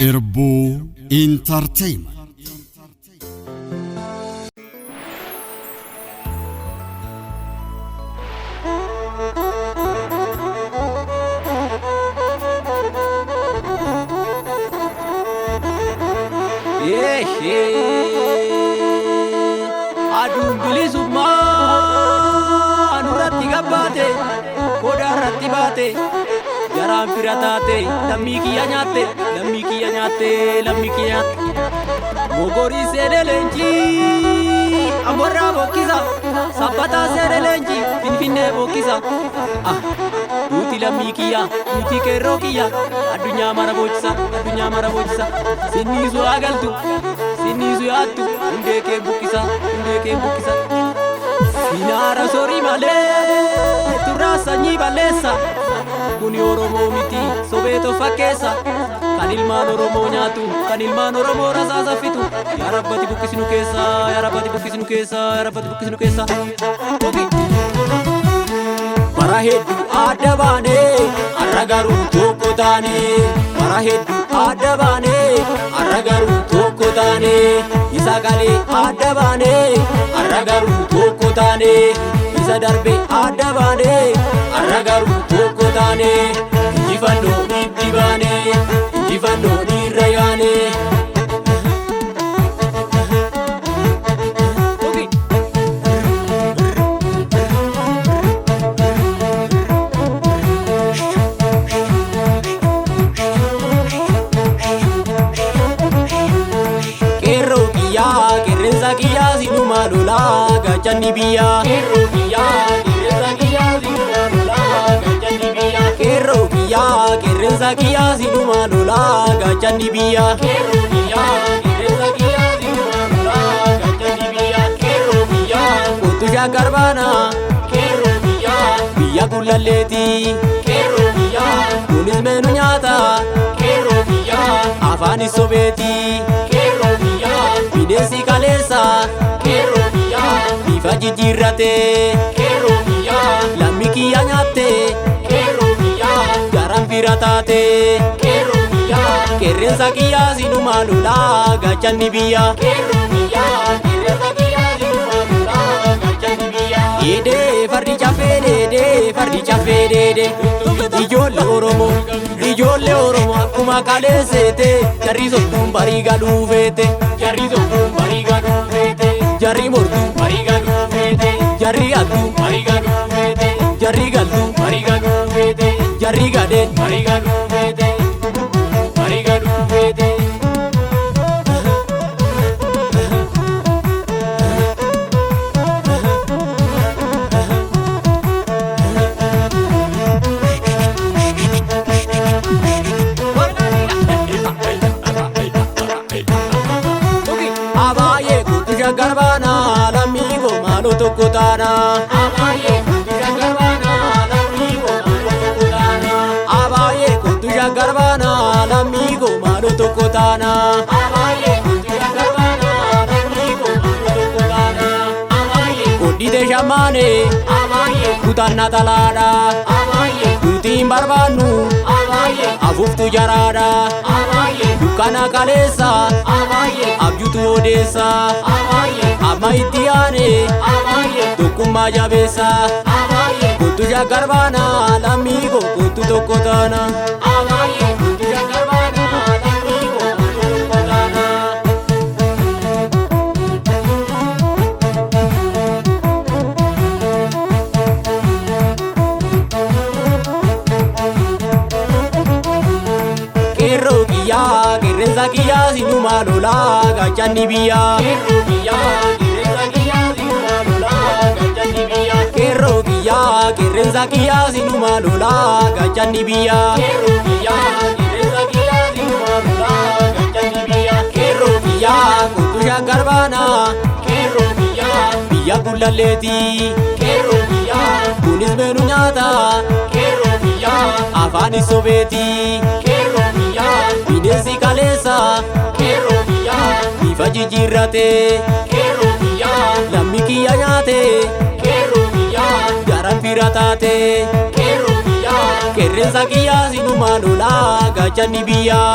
Irbuu Entertainment. Adun bilisumma anuratti gabbate kodarratti baate jaraan fira taate lammii kiyya nyaatte mogori seene leenji amorraa bokkisa sabbataa seene leenji finfinnee bokkisa duuti lammii kiyya duuti qeerroo kiyya addunyaa mara boocisa sinniisu agaltu sinniisu yaattu hundee kee buqqisa Sinaara sorii malee turraa sanyii balleessa kuni Oromoo miti sobeetoo fakkeessa kan ilmaan Oromoo nyaatu kan ilmaan Oromoo rasaasa fitu yaa rabbati buqqisnu keessa bara hedduu adda baanee har'a garuu tokko taane har'a garuu tokko taane isa galee adda baanee har'a garuu tokko taane isa darbe adda baanee har'a garuu tokko taane injifannoo itti baanee injifannoo irra yaanee. Qeerransa kiyyaa sinuma lolaa gachanni biyyaa qeerroo kiyyaa qeerransa kiyyaa sinuma lolaa gachanni biyyaa qeerroo kiyyaa qeerransa kiyyaa sinuma lolaa gachanni biyyaa qeerroo kiyyaa qeerransa kiyyaa sinuma lolaa gachanni biyyaa qeerroo kiyyaa kottu shaggarbaana qeerroo kiyyaa biyya kullalleeti qeerroo kiyyaa kunis meenu nyaata qeerroo kiyyaa afaanis sobeeti qeerroo kiyyaa bineensi kaleessa qeerroo kiyyaa bifa jijjiirrate qeerroo kiyyaa lammii kiyya nyaatte qeerroo kiyyaa garaan fira taate qeerroo kiyyaa qeerransa kiyyaa sinuma lolaa gachanni biyyaa qeerroo kiyyaa qeerransa kiyyaa sinuma lolaa gachanni biyyaa deedee fardi caffee deedee ijoollee Oromoo akkuma kaleessete jarri sokkuun barii galuu feete jarri mortuu barii galuu feete jarri hattuu barii galuu feete jarri galtuu barii galuu feete jarri gadeen barii galuu feete. Shaggarbaana lammii koo maaloo tokko taana abaayee kottu shaggarbaana lammii koo maaloo tokko taana abaayee kottu shaggarbaana lammii koo maaloo tokko taana abaayee kottu shaggarbaana lammii koo maaloo tokko taana abaayee kodhite shammaane abaayee kutannaa talaadha abaayee nutiin barbaannu abaayee afuuftu jaraadha abaayee dukkana kaleessa abaayee abjuutu odeessa amma itti yaane tokkummaa jabeessa kottu shaggarbaana lammii koo kottu tokko taana kottu shaggarbaana lammii koo kottu tokko taana. Qeerroo kiyyaa qeerransa kiyyaa sinuma lolaa gachanni biyyaa qeerroo kiyyaa qeerroo kiyyaa qeerransa kiyyaa sinuma lolaa gachanni biyyaa qeerroo kiyyaa qeerransa kiyyaa sinuma lolaa gachanni biyyaa qeerroo kiyyaa kottu shaggarbaana qeerroo kiyyaa biyya kullalleeti qeerroo kiyyaa kunis meenu nyaata qeerroo kiyyaa afaanis sobeeti qeerroo kiyyaa bineensi kaleessa qeerroo kiyyaa bifa jijjiirrate qeerroo kiyyaa lammii kiyya nyaate qeerroo kiyyaa garaan fira taate qeerroo kiyyaa qeerransa kiyyaa sinuma lolaa gachanni biyyaa.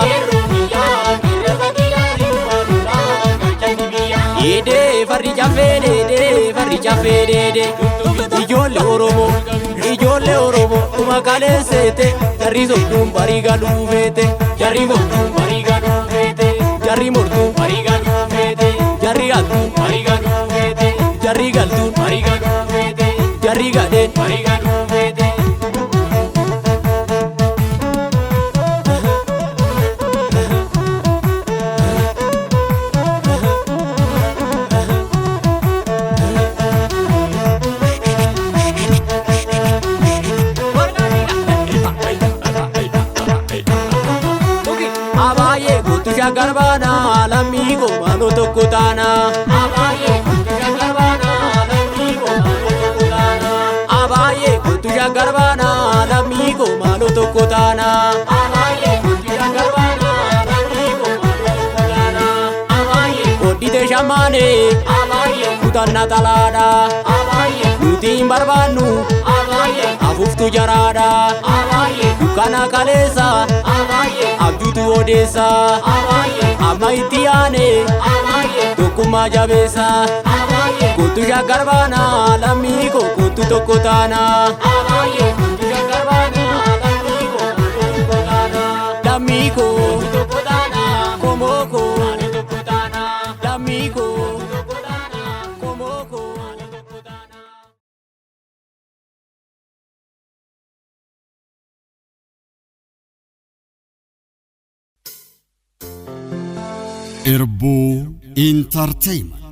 Dede farri chaffee dede farri chaffee dede ijoollee oromoo kuma kaleessete jarri sobduun barii galuu feete jarri mortuun barii galuu feete jarri mortuun barii galuu feete jarri galtuun barii galuu feete jarri galtuun barii galuu feete jarri gadheen barii galuu feete. Abaye kutusha garbana lamigo mano tokutana. Abaye kutusha garbana lamigo mano tokutana. Abaye kutusha garbana lamigo mano tokutana. Abaye kutusha garbana lamigo mano tokutana. Abaye kodite shamane. Abaye kutanna talada. Abaye kutin barbanu. Abaye afuftu jarada. Abaye dukana kalesa. Abaye abjutu odessa. Abaye amma itiyane. Abaye tokkummaa jabeessa. Abaye kutusha garbana lammiiko kutu tokkotana. Abaye kutusha garbana lammiiko kutu tokkotana. Lammiiko kutu tokkotana. Komoko kutu tokkotana. Lammiiko kutu tokkotana. Komoko kutu tokkotana. Irbuu Entertainment.